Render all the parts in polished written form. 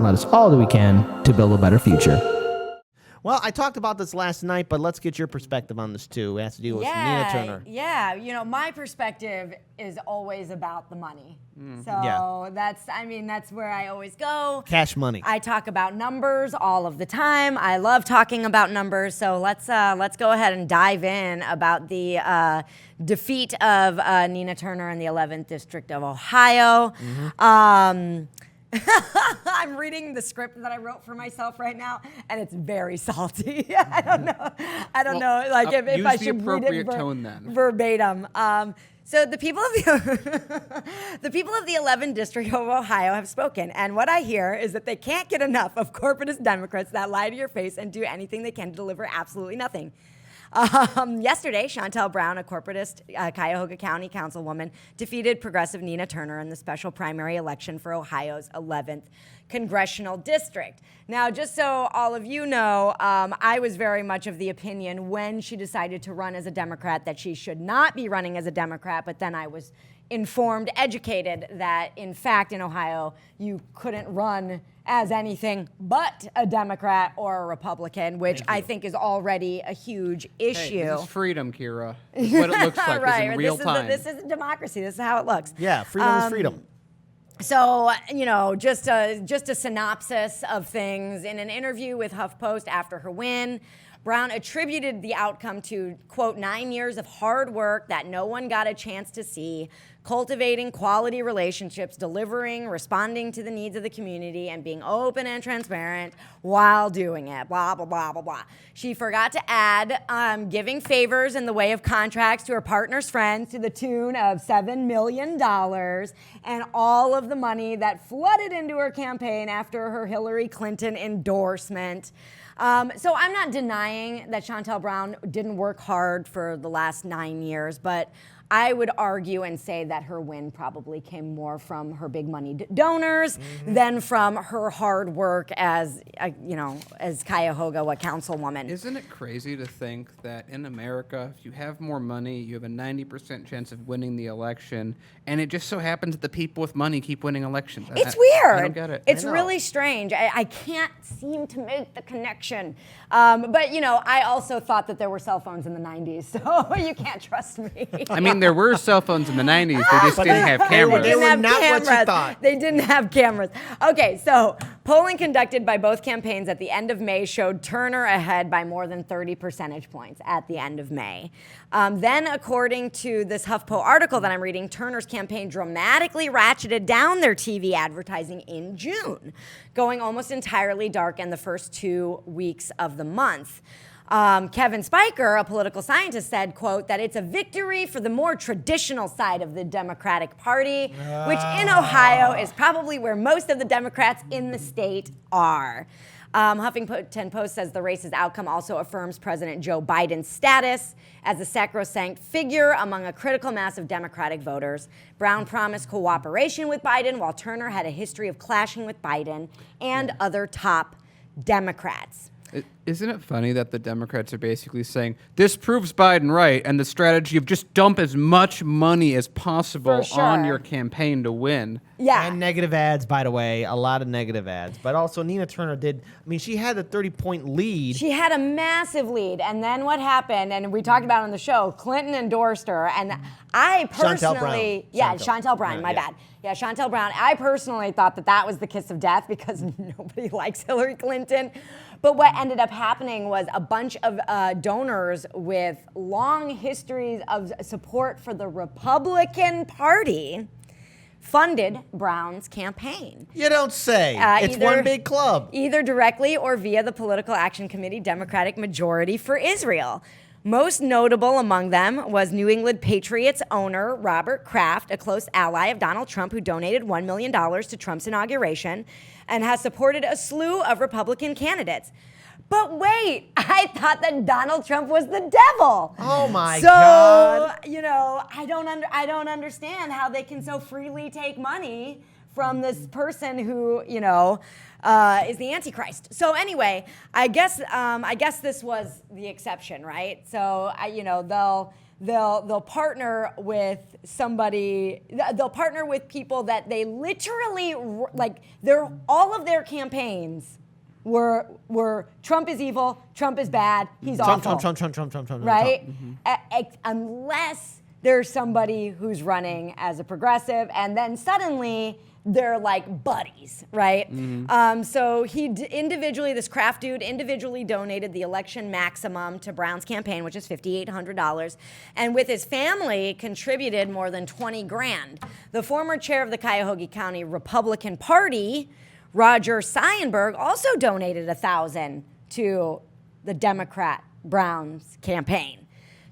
let us all do we can to build a better future. Well, I talked about this last night, but let's get your perspective on this too. It has to do with Nina Turner. Yeah, my perspective is always about the money. So that's where I always go. Cash money. I talk about numbers all of the time. I love talking about numbers. So let's go ahead and dive in about the defeat of Nina Turner in the 11th District of Ohio. I'm reading the script that I wrote for myself right now, and it's very salty. I don't know. Like if I should read it verbatim. So the people of the 11th District of Ohio have spoken, and what I hear is that they can't get enough of corporatist Democrats that lie to your face and do anything they can to deliver absolutely nothing. Yesterday, Chantel Brown, a corporatist Cuyahoga County councilwoman, defeated progressive Nina Turner in the special primary election for Ohio's 11th congressional district. Now, just so all of you know, I was very much of the opinion when she decided to run as a Democrat that she should not be running as a Democrat, but then I was informed, educated that, in fact, in Ohio, you couldn't run as anything but a Democrat or a Republican, which I think is already a huge issue. Hey, this is freedom, Kira. This is what it looks like right. in real time. This is democracy. This is how it looks. Yeah, freedom is freedom. So, just a synopsis of things. In an interview with HuffPost after her win, Brown attributed the outcome to, quote, 9 years of hard work that no one got a chance to see, cultivating quality relationships, delivering, responding to the needs of the community, and being open and transparent while doing it, blah, blah, blah, blah, blah. She forgot to add giving favors in the way of contracts to her partner's friends to the tune of $7 million and all of the money that flooded into her campaign after her Hillary Clinton endorsement. So I'm not denying that Chantel Brown didn't work hard for the last 9 years, but I would argue and say that her win probably came more from her big money donors than from her hard work as Cuyahoga, a councilwoman. Isn't it crazy to think that in America, if you have more money, you have a 90% chance of winning the election, and it just so happens that the people with money keep winning elections? It's weird. I don't get it. It's really strange. I can't seem to make the connection. But I also thought that there were cell phones in the 90s, so you can't trust me. I mean, there were cell phones in the 90s. They just didn't have cameras. They were not what you thought. They didn't have cameras. Okay, so polling conducted by both campaigns at the end of May showed Turner ahead by more than 30 percentage points at the end of May. Then, according to this HuffPo article that I'm reading, Turner's campaign dramatically ratcheted down their TV advertising in June, going almost entirely dark in the first 2 weeks of the month. Kevin Spiker, a political scientist, said, quote, that it's a victory for the more traditional side of the Democratic Party, which in Ohio is probably where most of the Democrats in the state are. Huffington Post says the race's outcome also affirms President Joe Biden's status as a sacrosanct figure among a critical mass of Democratic voters. Brown promised cooperation with Biden, while Turner had a history of clashing with Biden and other top Democrats. Isn't it funny that the Democrats are basically saying, this proves Biden right, and the strategy of just dump as much money as possible on your campaign to win? Yeah. And negative ads, by the way, a lot of negative ads. But also Nina Turner she had a 30-point lead. She had a massive lead, and then what happened, and we talked about it on the show, Clinton endorsed her, and I personally... Chantel Brown, my bad. Yeah, Chantel Brown. I personally thought that was the kiss of death because nobody likes Hillary Clinton. But what ended up happening was a bunch of donors with long histories of support for the Republican Party funded Brown's campaign. You don't say. It's one big club. Either directly or via the Political Action Committee Democratic Majority for Israel. Most notable among them was New England Patriots owner Robert Kraft, a close ally of Donald Trump, who donated $1 million to Trump's inauguration and has supported a slew of Republican candidates. But wait, I thought that Donald Trump was the devil. Oh my God. So, I don't understand how they can so freely take money from this person who, is the Antichrist. So anyway, I guess this was the exception, right? So, they'll partner with somebody. They'll partner with people that they literally like. All of their campaigns were Trump is evil, Trump is bad, he's awful. Trump. Right? Unless there's somebody who's running as a progressive, and then suddenly they're like buddies, right? So he this craft dude individually donated the election maximum to Brown's campaign, which is $5,800, and with his family contributed more than $20,000. The former chair of the Cuyahoga County Republican Party, Roger Syenberg, also donated $1,000 to the Democrat Brown's campaign.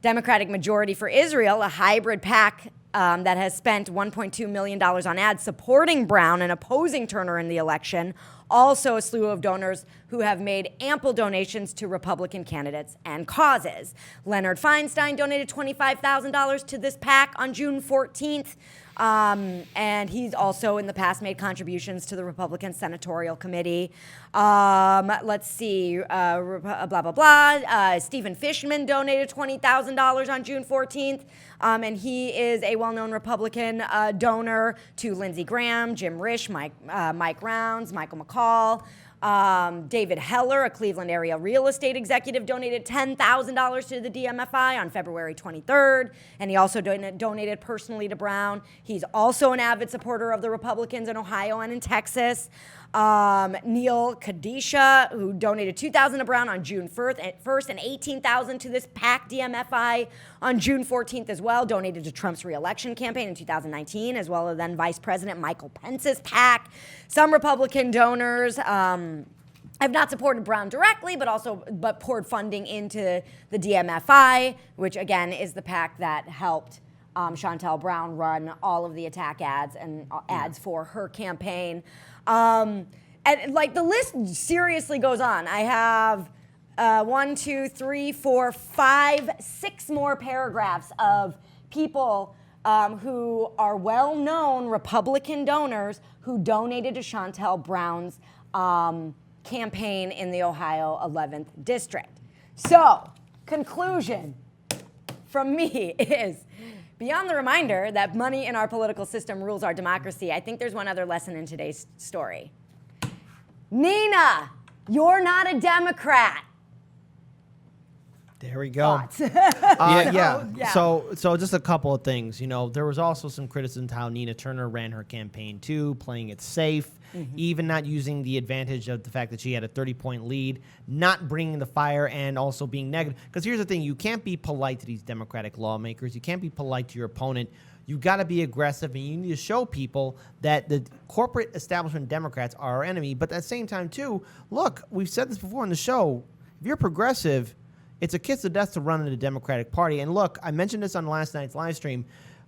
Democratic Majority for Israel, a hybrid PAC that has spent $1.2 million on ads supporting Brown and opposing Turner in the election. Also a slew of donors who have made ample donations to Republican candidates and causes. Leonard Feinstein donated $25,000 to this PAC on June 14th. And he's also in the past made contributions to the Republican Senatorial Committee. Let's see, blah, blah, blah. Stephen Fishman donated $20,000 on June 14th. And he is a well-known Republican donor to Lindsey Graham, Jim Risch, Mike Rounds, Michael McCall. David Heller, a Cleveland area real estate executive, donated $10,000 to the DMFI on February 23rd, and he also donated personally to Brown. He's also an avid supporter of the Republicans in Ohio and in Texas. Neil Kadisha, who donated $2,000 to Brown on June 1st and $18,000 to this PAC DMFI on June 14th as well, donated to Trump's reelection campaign in 2019, as well as then Vice President Michael Pence's PAC. Some Republican donors have not supported Brown directly, but poured funding into the DMFI, which again is the PAC that helped Shontel Brown run all of the attack ads and ads for her campaign. And like the list seriously goes on. I have 6 more paragraphs of people who are well-known Republican donors who donated to Shontel Brown's campaign in the Ohio 11th District. So, conclusion from me is, beyond the reminder that money in our political system rules our democracy, I think there's one other lesson in today's story. Nina, you're not a Democrat. There we go. Yeah. So just a couple of things. You know, there was also some criticism to how Nina Turner ran her campaign too, playing it safe, even not using the advantage of the fact that she had a 30-point lead, not bringing the fire, and also being negative. Because here's the thing: you can't be polite to these Democratic lawmakers. You can't be polite to your opponent. You got to be aggressive, and you need to show people that the corporate establishment Democrats are our enemy. But at the same time, too, look, we've said this before in the show. If you're progressive, it's a kiss of death to run in the Democratic Party. And look, I mentioned this on last night's live stream.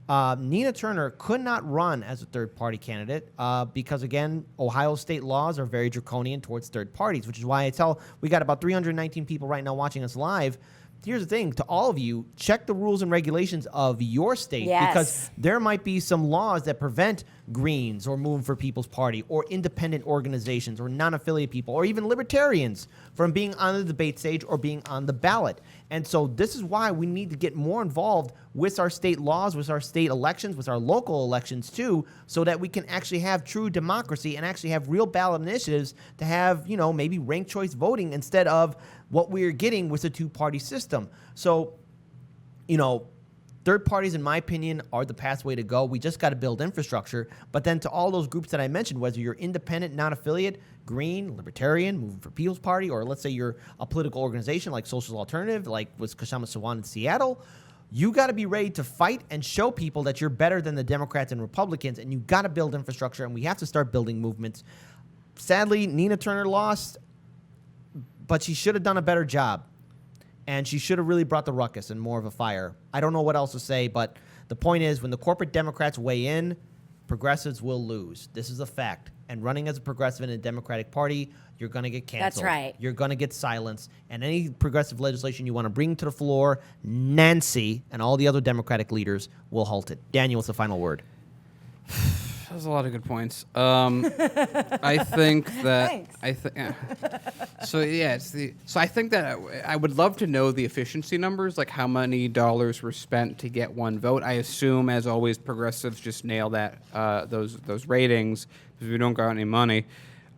Nina Turner could not run as a third-party candidate because, again, Ohio state laws are very draconian towards third parties, which is why I tell we got about 319 people right now watching us live. Here's the thing, to all of you, check the rules and regulations of your state, because there might be some laws that prevent Greens or Moving for People's Party or independent organizations or non-affiliate people or even libertarians from being on the debate stage or being on the ballot. And so this is why we need to get more involved with our state laws, with our state elections, with our local elections too, so that we can actually have true democracy and actually have real ballot initiatives to have, you know, maybe ranked choice voting instead of what we're getting with a two-party system. So, you know, third parties, in my opinion, are the pathway to go. We just got to build infrastructure. But then to all those groups that I mentioned, whether you're independent, non-affiliate, Green, Libertarian, Moving for People's Party, or let's say you're a political organization like Social Alternative, like was Kashama Sawan in Seattle, you got to be ready to fight and show people that you're better than the Democrats and Republicans, and you got to build infrastructure, and we have to start building movements. Sadly, Nina Turner lost, but she should have done a better job. And she should have really brought the ruckus and more of a fire. I don't know what else to say, but the point is, when the corporate Democrats weigh in, progressives will lose. This is a fact. And running as a progressive in a Democratic Party, you're going to get canceled. That's right. You're going to get silenced. And any progressive legislation you want to bring to the floor, Nancy and all the other Democratic leaders will halt it. Daniel, what's the final word? There's a lot of good points. I think that Thanks. So I think that I would love to know the efficiency numbers, like how many dollars were spent to get one vote. I assume, as always, progressives just nail that those ratings because we don't got any money.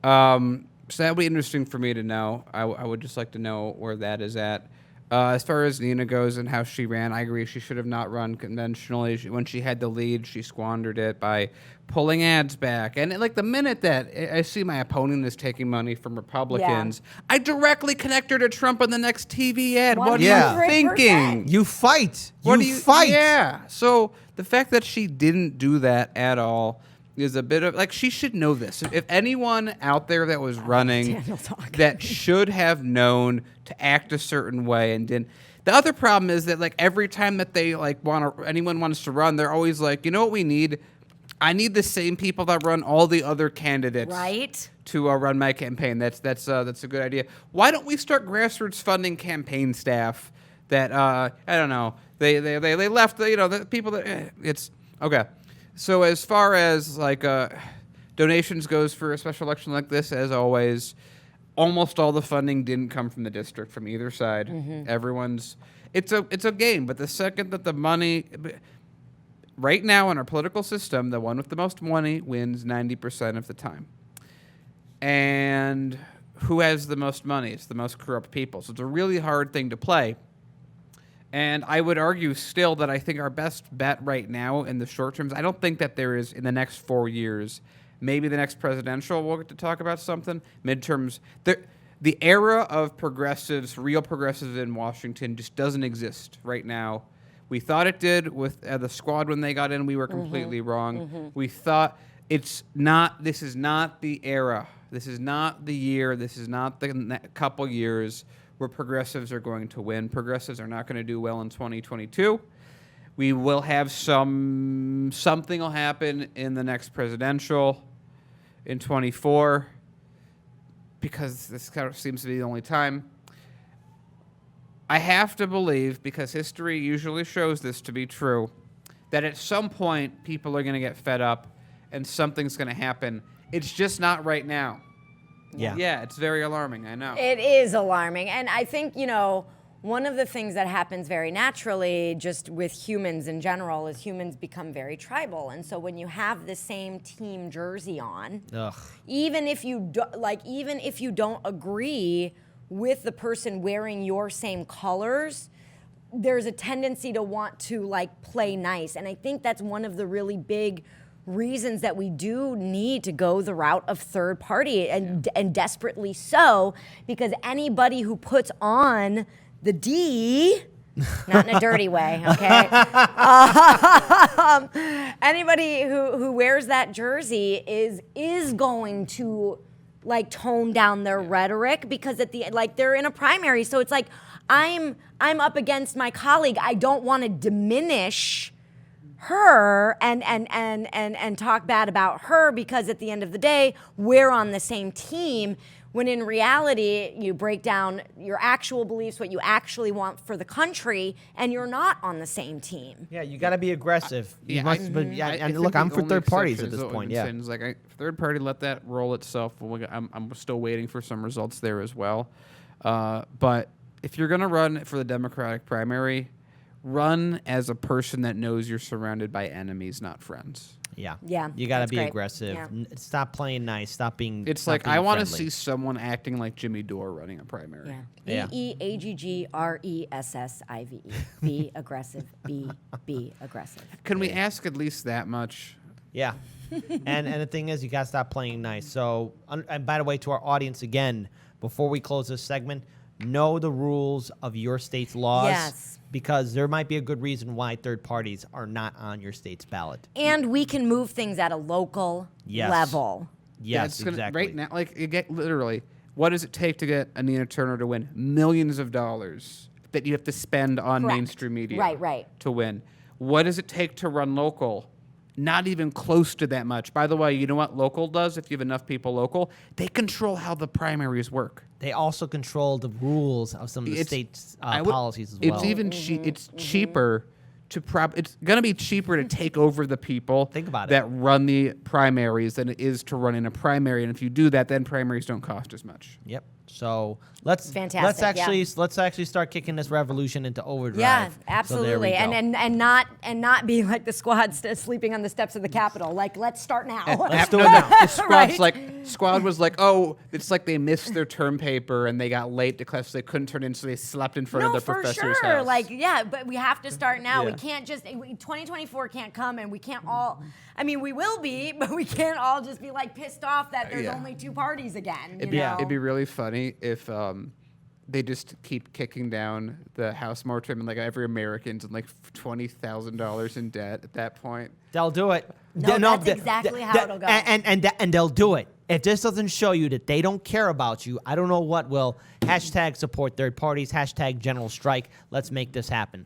So that would be interesting for me to know. I would just like to know where that is at. As far as Nina goes and how she ran, I agree. She should have not run conventionally. When she had the lead, she squandered it by pulling ads back. And like the minute that I see my opponent is taking money from Republicans, I directly connect her to Trump on the next TV ad. What are you 100%. thinking? You fight. What You fight. Yeah. So the fact that she didn't do that at all is a bit of like she should know this. If anyone out there that was running Daniel talk. that should have known to act a certain way and didn't. The other problem is that like every time that they like anyone wants to run, they're always like, you know what we need? I need the same people that run all the other candidates Right? to run my campaign. That's a good idea. Why don't we start grassroots funding campaign staff that I don't know they left the people that it's okay. So as far as like donations goes for a special election like this, as always, almost all the funding didn't come from the district from either side. Everyone's it's a game, but the second that the money right now in our political system, the one with the most money wins 90% of the time. And who has the most money? It's the most corrupt people. So it's a really hard thing to play. And I would argue still that I think our best bet right now in the short terms, I don't think that there is in the next 4 years, maybe the next presidential, we'll get to talk about something, midterms. The era of progressives, real progressives in Washington just doesn't exist right now. We thought it did with the squad when they got in. We were completely wrong. We thought this is not the era. This is not the year. This is not the couple years where progressives are going to win. Progressives are not going to do well in 2022. We will have something will happen in the next presidential in 24 because this kind of seems to be the only time. I have to believe, because history usually shows this to be true, that at some point people are going to get fed up and something's going to happen. It's just not right now. Yeah. Yeah, it's very alarming, I know. It is alarming. And I think, one of the things that happens very naturally just with humans in general is humans become very tribal. And so when you have the same team jersey on, even if you don't agree with the person wearing your same colors, there's a tendency to want to play nice. And I think that's one of the really big reasons that we do need to go the route of third party and desperately so, because anybody who puts on the D, not in a dirty way, okay? Anybody who wears that jersey is going to tone down their rhetoric, because at the they're in a primary, so it's I'm up against my colleague. I don't want to diminish her and talk bad about her, because at the end of the day we're on the same team, when in reality you break down your actual beliefs, what you actually want for the country, and you're not on the same team. Yeah, you got to be aggressive. I Look, I'm for third parties at this point. Yeah, third party, let that roll itself. I'm still waiting for some results there as well. But if you're going to run for the Democratic primary, run as a person that knows you're surrounded by enemies, not friends. Yeah. Yeah, You got to that's be great. aggressive. Yeah. Stop playing nice. Stop being. It's stop like being I want to friendly. see someone acting like Jimmy Dore running a primary. Yeah. EEAGGRESSIVE. Be aggressive. Be aggressive. Can we ask at least that much? Yeah. and the thing is, you got to stop playing nice. So, and by the way, to our audience again, before we close this segment, know the rules of your state's laws. Yes. Because there might be a good reason why third parties are not on your state's ballot. And we can move things at a local level. Yes, It's gonna- exactly. Right now, you get literally, what does it take to get Anina Turner to win? Millions of dollars that you have to spend on Correct. mainstream media Right. to win. What does it take to run local? Not even close to that much. By the way, you know what local does if you have enough people local? They control how the primaries work. They also control the rules of some of the state's policies as well. It's even it's cheaper it's going to be cheaper to take over the people Think about it. that run the primaries than it is to run in a primary. And if you do that, then primaries don't cost as much. Yep. So let's Fantastic, let's actually start kicking this revolution into overdrive. Yeah, So there we absolutely, go. and not being like the squad sleeping on the steps of the Capitol. Like, let's start now. Let's do it No, now. the squad's Right? squad was like, oh, it's like they missed their term paper and they got late to class, so they couldn't turn in, so they slept in front No, of the for professor's sure. house. Like, yeah, but we have to start now. We Yeah. can't just 2024 can't come, and we can't all. I mean, we will be, but we can't all just be like pissed off that there's Yeah. only 2 parties again. It'd You know? be really funny if they just keep kicking down the house moratorium and like every American's in like $20,000 in debt at that point. They'll do it. No, that's exactly how it'll go. And they'll do it. If this doesn't show you that they don't care about you, I don't know what will. Hashtag support third parties. Hashtag general strike. Let's make this happen.